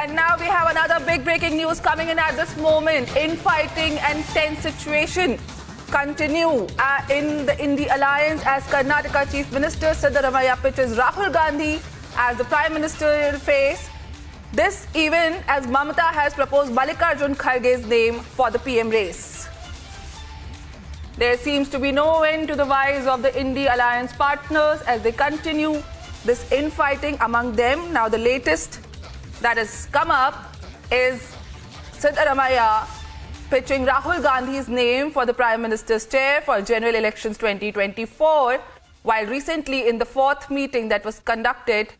And now we have another big breaking news coming in at this moment. Infighting and tense situation continue in the alliance as Karnataka Chief Minister Siddaramaiah pitches Rahul Gandhi as the Prime Ministerial face. This even as Mamata has proposed Mallikarjun Kharge's name for the PM race. There seems to be no end to the rise of the India alliance partners as they continue this infighting among them. Now the latest that has come up is Siddaramaiah pitching Rahul Gandhi's name for the Prime Minister's chair for general elections 2024, while recently in the fourth meeting that was conducted,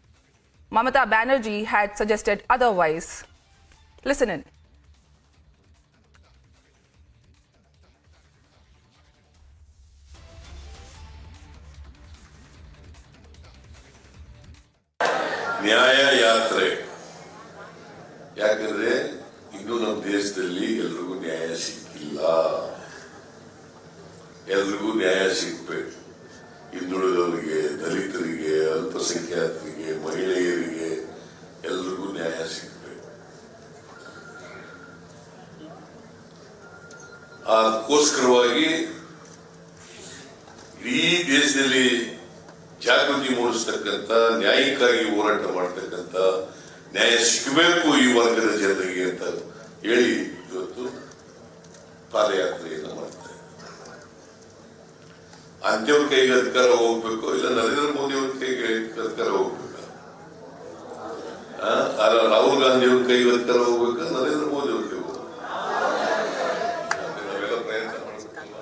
Mamata Banerjee had suggested otherwise. Listen in. ನ್ಯಾಯ ಯಾತ್ರೆ ಯಾಕಂದ್ರೆ ಇನ್ನೂ ನಮ್ಮ ದೇಶದಲ್ಲಿ ಎಲ್ರಿಗೂ ನ್ಯಾಯ ಸಿಕ್ಕಿಲ್ಲ. ಎಲ್ರಿಗೂ ನ್ಯಾಯ ಸಿಗ್ಬೇಕು. ಹಿಂದುಳಿದವರಿಗೆ, ದಲಿತರಿಗೆ, ಅಲ್ಪಸಂಖ್ಯಾತರಿಗೆ, ಮಹಿಳೆಯರಿಗೆ ಎಲ್ರಿಗೂ ನ್ಯಾಯ ಸಿಗ್ಬೇಕು. ಅದಕ್ಕೋಸ್ಕರವಾಗಿ ಇಡೀ ದೇಶದಲ್ಲಿ ಜಾಗೃತಿ ಮೂಡಿಸ್ತಕ್ಕಂಥ, ನ್ಯಾಯಕ್ಕಾಗಿ ಹೋರಾಟ ಮಾಡ್ತಕ್ಕಂಥ, ನ್ಯಾಯ ಸಿಗಬೇಕು ಈ ವರ್ಗದ ಜನರಿಗೆ ಅಂತ ಹೇಳಿ ಇವತ್ತು ಪಾದಯಾತ್ರೆಯನ್ನು ಮಾಡ್ತಾರೆ. ಅಂತ್ಯವ್ರ ಕೈಗೆ ಅಧಿಕಾರ ಹೋಗ್ಬೇಕು, ಇಲ್ಲ ನರೇಂದ್ರ ಮೋದಿ ಅವ್ರ ಕೈಗೆ ಅಧಿಕಾರ ಹೋಗ್ಬೇಕ, ರಾಹುಲ್ ಗಾಂಧಿ ಅವ್ರ ಕೈಗೆ ಅಧಿಕಾರ ಹೋಗ್ಬೇಕ, ನರೇಂದ್ರ ಮೋದಿ ಅವ್ರ ಕೈಗೆ ಹೋಗ್ಬೇಕು. ನಾವೆಲ್ಲ ಪ್ರಯತ್ನ ಮಾಡ್ಬೇಕಲ್ಲ.